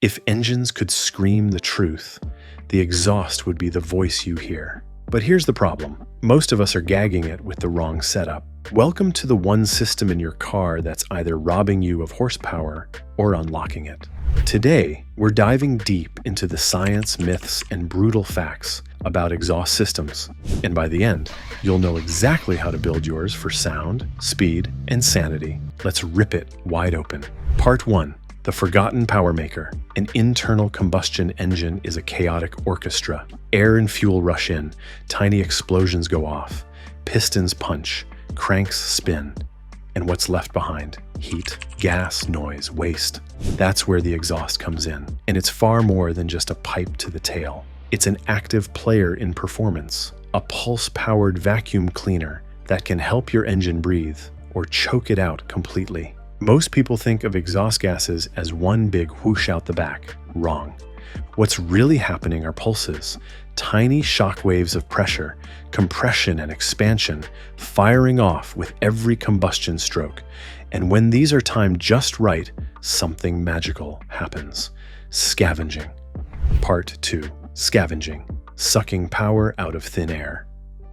If engines could scream the truth, the exhaust would be the voice you hear. But here's the problem. Most of us are gagging it with the wrong setup. Welcome to the one system in your car that's either robbing you of horsepower or unlocking it. Today, we're diving deep into the science, myths, and brutal facts about exhaust systems. And by the end, you'll know exactly how to build yours for sound, speed, and sanity. Let's rip it wide open. Part 1. The Forgotten Power Maker. An internal combustion engine is a chaotic orchestra. Air and fuel rush in, tiny explosions go off, pistons punch, cranks spin. And what's left behind? Heat, gas, noise, waste. That's where the exhaust comes in. And it's far more than just a pipe to the tail. It's an active player in performance, a pulse-powered vacuum cleaner that can help your engine breathe or choke it out completely. Most people think of exhaust gases as one big whoosh out the back. Wrong. What's really happening are pulses, tiny shock waves of pressure, compression and expansion, firing off with every combustion stroke. And when these are timed just right, something magical happens. Scavenging. Part 2. Scavenging. Sucking power out of thin air.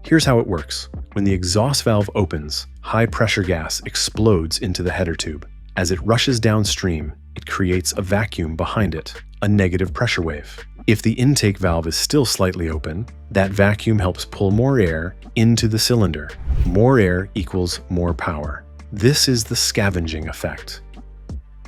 Here's how it works. When the exhaust valve opens, high-pressure gas explodes into the header tube. As it rushes downstream, it creates a vacuum behind it, a negative pressure wave. If the intake valve is still slightly open, that vacuum helps pull more air into the cylinder. More air equals more power. This is the scavenging effect.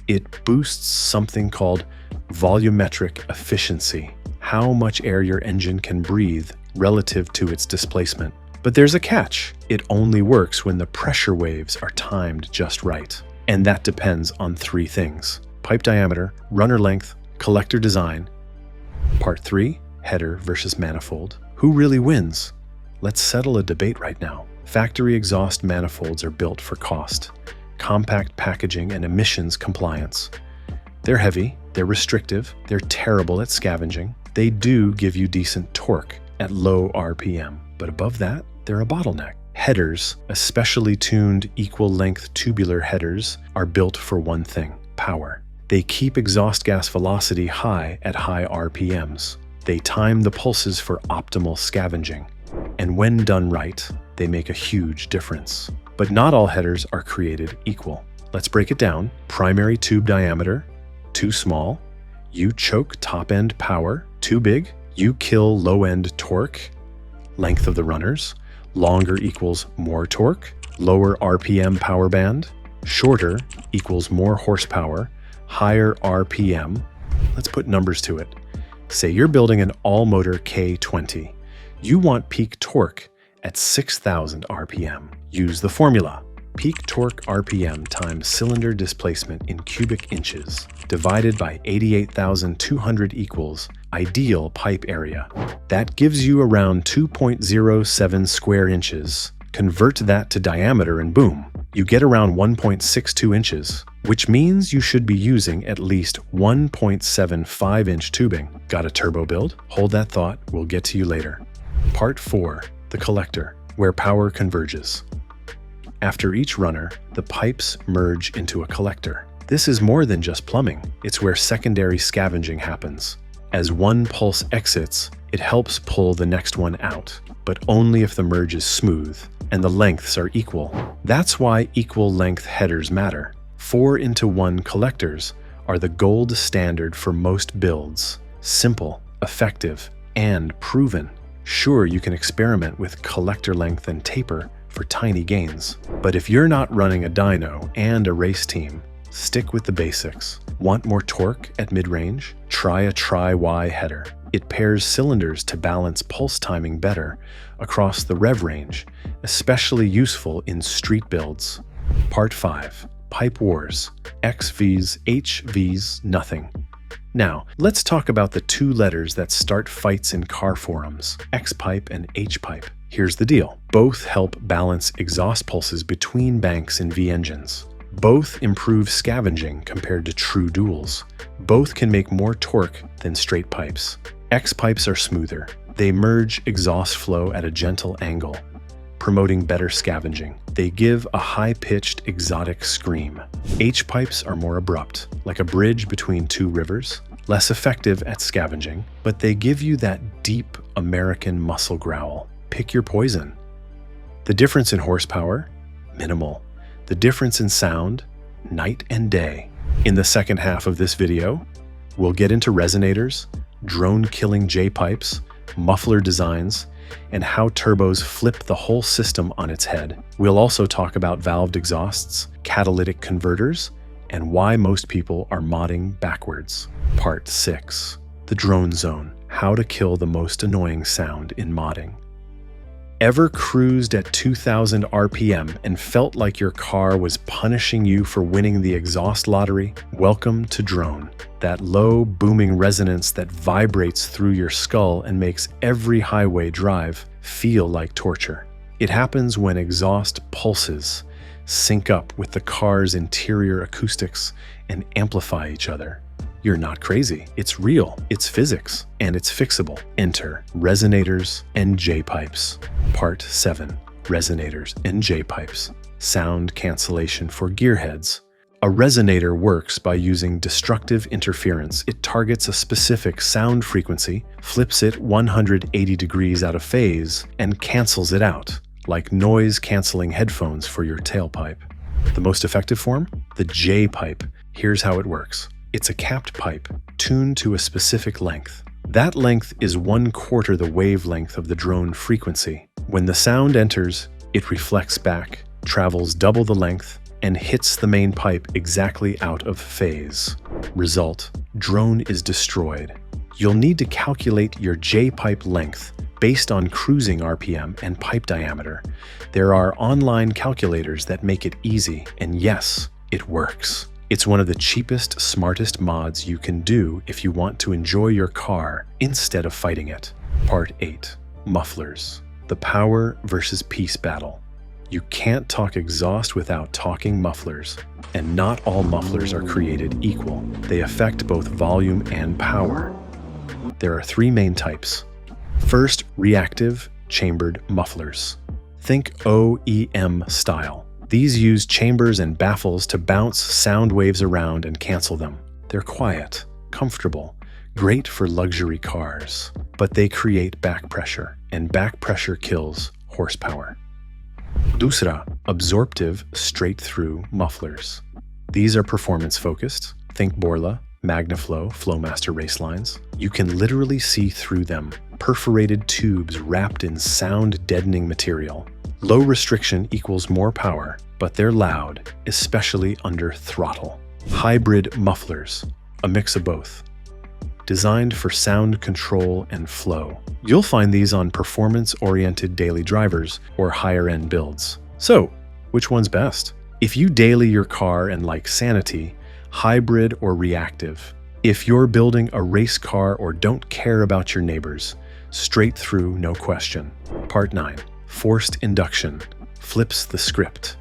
It boosts something called volumetric efficiency, how much air your engine can breathe relative to its displacement. But there's a catch. It only works when the pressure waves are timed just right. And that depends on 3 things: pipe diameter, runner length, collector design. Part 3, header versus manifold. Who really wins? Let's settle a debate right now. Factory exhaust manifolds are built for cost, compact packaging, and emissions compliance. They're heavy, they're restrictive, they're terrible at scavenging. They do give you decent torque at low RPM, but above that, they're a bottleneck. Headers, especially tuned equal-length tubular headers, are built for one thing: power. They keep exhaust gas velocity high at high RPMs. They time the pulses for optimal scavenging. And when done right, they make a huge difference. But not all headers are created equal. Let's break it down. Primary tube diameter, too small. You choke top-end power, too big. You kill low-end torque. Length of the runners, longer equals more torque. Lower RPM power band, shorter equals more horsepower. Higher RPM. Let's put numbers to it. Say you're building an all-motor K20. You want peak torque at 6,000 RPM. Use the formula. Peak torque RPM times cylinder displacement in cubic inches divided by 88,200 equals ideal pipe area. That gives you around 2.07 square inches. Convert that to diameter and boom, you get around 1.62 inches, which means you should be using at least 1.75-inch tubing. Got a turbo build? Hold that thought, we'll get to you later. Part 4, the collector, where power converges. After each runner, the pipes merge into a collector. This is more than just plumbing. It's where secondary scavenging happens. As one pulse exits, it helps pull the next one out, but only if the merge is smooth and the lengths are equal. That's why equal length headers matter. 4-into-1 collectors are the gold standard for most builds. Simple, effective, and proven. Sure, you can experiment with collector length and taper for tiny gains. But if you're not running a dyno and a race team, stick with the basics. Want more torque at mid-range? Try a Tri-Y header. It pairs cylinders to balance pulse timing better across the rev range, especially useful in street builds. Part 5. Pipe Wars. XVs, HVs, nothing. Now, let's talk about the 2 letters that start fights in car forums, X-pipe and H-pipe. Here's the deal. Both help balance exhaust pulses between banks in V engines. Both improve scavenging compared to true duals. Both can make more torque than straight pipes. X-pipes are smoother. They merge exhaust flow at a gentle angle, promoting better scavenging. They give a high-pitched, exotic scream. H-pipes are more abrupt, like a bridge between 2 rivers. less effective at scavenging, but they give you that deep American muscle growl. Pick your poison. The difference in horsepower? Minimal. The difference in sound? Night and day. In the second half of this video, we'll get into resonators, drone-killing Jpipes, muffler designs, and how turbos flip the whole system on its head. We'll also talk about valved exhausts, catalytic converters, and why most people are modding backwards. Part 6. The Drone Zone. How to kill the most annoying sound in modding. Ever cruised at 2,000 RPM and felt like your car was punishing you for winning the exhaust lottery? Welcome to Drone. That low, booming resonance that vibrates through your skull and makes every highway drive feel like torture. It happens when exhaust pulses sync up with the car's interior acoustics and amplify each other. You're not crazy. It's real, it's physics, and it's fixable. Enter Resonators and Jpipes. Part 7. Resonators and Jpipes. Sound cancellation for gearheads. A resonator works by using destructive interference. It targets a specific sound frequency, flips it 180 degrees out of phase, and cancels it out, like noise-canceling headphones for your tailpipe. The most effective form? The Jpipe. Here's how it works. It's a capped pipe, tuned to a specific length. That length is 1/4 the wavelength of the drone frequency. When the sound enters, it reflects back, travels double the length, and hits the main pipe exactly out of phase. Result: drone is destroyed. You'll need to calculate your Jpipe length based on cruising RPM and pipe diameter. There are online calculators that make it easy, and yes, it works. It's one of the cheapest, smartest mods you can do if you want to enjoy your car instead of fighting it. Part 8. Mufflers. The power versus peace battle. You can't talk exhaust without talking mufflers, and not all mufflers are created equal. They affect both volume and power. There are 3 main types. First, reactive chambered mufflers. Think OEM style. These use chambers and baffles to bounce sound waves around and cancel them. They're quiet, comfortable, great for luxury cars, but they create backpressure, and backpressure kills horsepower. Dusra, absorptive straight-through mufflers. These are performance-focused. Think Borla, Magnaflow, Flowmaster racelines. You can literally see through them, perforated tubes wrapped in sound-deadening material. Low restriction equals more power, but they're loud, especially under throttle. Hybrid mufflers, a mix of both. Designed for sound control and flow. You'll find these on performance-oriented daily drivers or higher-end builds. So, which one's best? If you daily your car and like sanity, hybrid or reactive. If you're building a race car or don't care about your neighbors, straight through, no question. Part 9. Forced induction. Flips the script.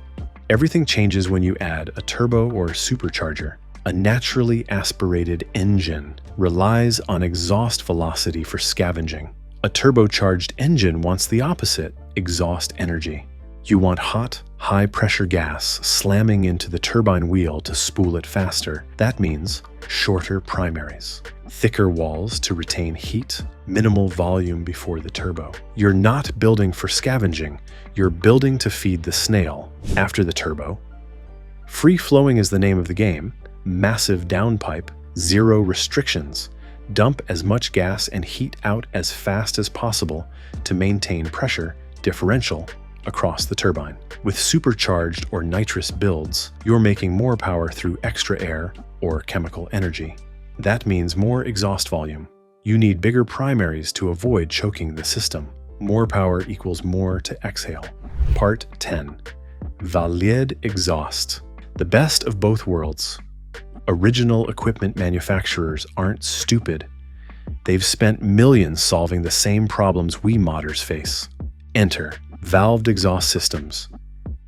Everything changes when you add a turbo or supercharger. A naturally aspirated engine relies on exhaust velocity for scavenging. A turbocharged engine wants the opposite, exhaust energy. You want hot, high-pressure gas slamming into the turbine wheel to spool it faster. That means shorter primaries, thicker walls to retain heat, minimal volume before the turbo. You're not building for scavenging, you're building to feed the snail after the turbo. Free-flowing is the name of the game. Massive downpipe, zero restrictions. Dump as much gas and heat out as fast as possible to maintain pressure differential across the turbine. With supercharged or nitrous builds, you're making more power through extra air or chemical energy. That means more exhaust volume. You need bigger primaries to avoid choking the system. More power equals more to exhale. Part 10. Valid exhaust. The best of both worlds. Original equipment manufacturers aren't stupid. They've spent millions solving the same problems we modders face. Enter valved exhaust systems.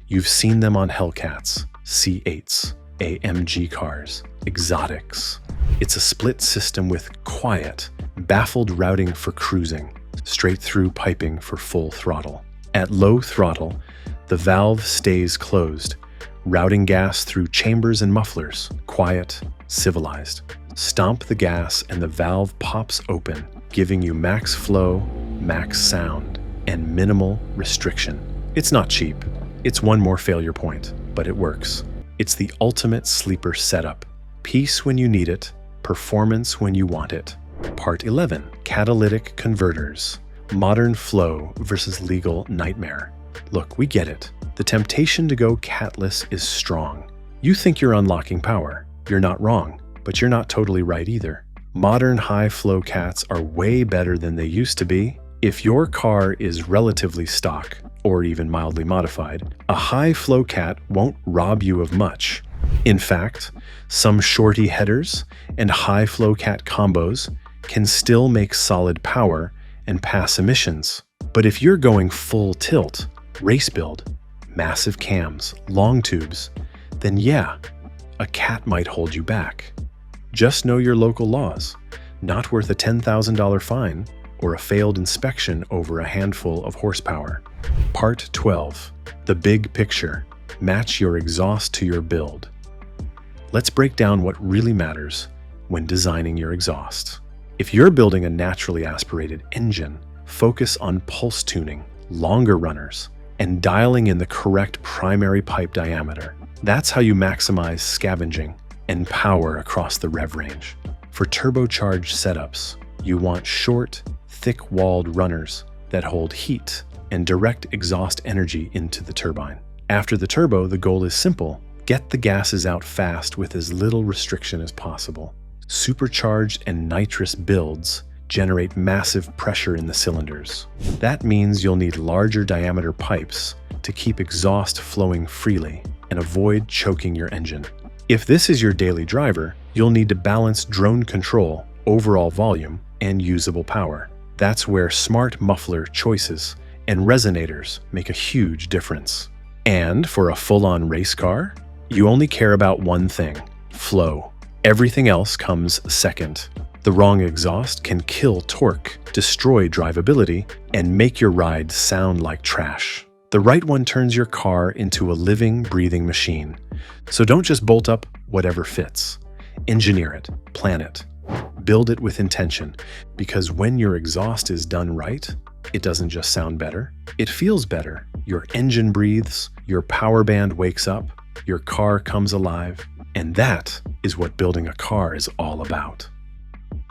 You've seen them on Hellcats, C8s, AMG cars, exotics. It's a split system with quiet, baffled routing for cruising, straight through piping for full throttle. At low throttle, the valve stays closed, routing gas through chambers and mufflers, quiet, civilized. Stomp the gas and the valve pops open, giving you max flow, max sound, and minimal restriction. It's not cheap. It's one more failure point, but it works. It's the ultimate sleeper setup. Peace when you need it, performance when you want it. Part 11, Catalytic Converters. Modern flow versus legal nightmare. Look, we get it. The temptation to go catless is strong. You think you're unlocking power. You're not wrong, but you're not totally right either. Modern high-flow cats are way better than they used to be. If your car is relatively stock, or even mildly modified, a high-flow cat won't rob you of much. In fact, some shorty headers and high-flow cat combos can still make solid power and pass emissions. But if you're going full tilt, race build, massive cams, long tubes, then yeah, a cat might hold you back. Just know your local laws. Not worth a $10,000 fine or a failed inspection over a handful of horsepower. Part 12. The big picture. Match your exhaust to your build. Let's break down what really matters when designing your exhaust. If you're building a naturally aspirated engine, focus on pulse tuning, longer runners, and dialing in the correct primary pipe diameter. That's how you maximize scavenging and power across the rev range. For turbocharged setups, you want short, thick-walled runners that hold heat and direct exhaust energy into the turbine. After the turbo, the goal is simple. Get the gases out fast with as little restriction as possible. Supercharged and nitrous builds generate massive pressure in the cylinders. That means you'll need larger diameter pipes to keep exhaust flowing freely and avoid choking your engine. If this is your daily driver, you'll need to balance drone control, overall volume, and usable power. That's where smart muffler choices and resonators make a huge difference. And for a full-on race car, you only care about one thing: flow. Everything else comes second. The wrong exhaust can kill torque, destroy drivability, and make your ride sound like trash. The right one turns your car into a living, breathing machine. So don't just bolt up whatever fits. Engineer it, plan it, build it with intention, because when your exhaust is done right, it doesn't just sound better, it feels better. Your engine breathes, your power band wakes up, your car comes alive, and that is what building a car is all about.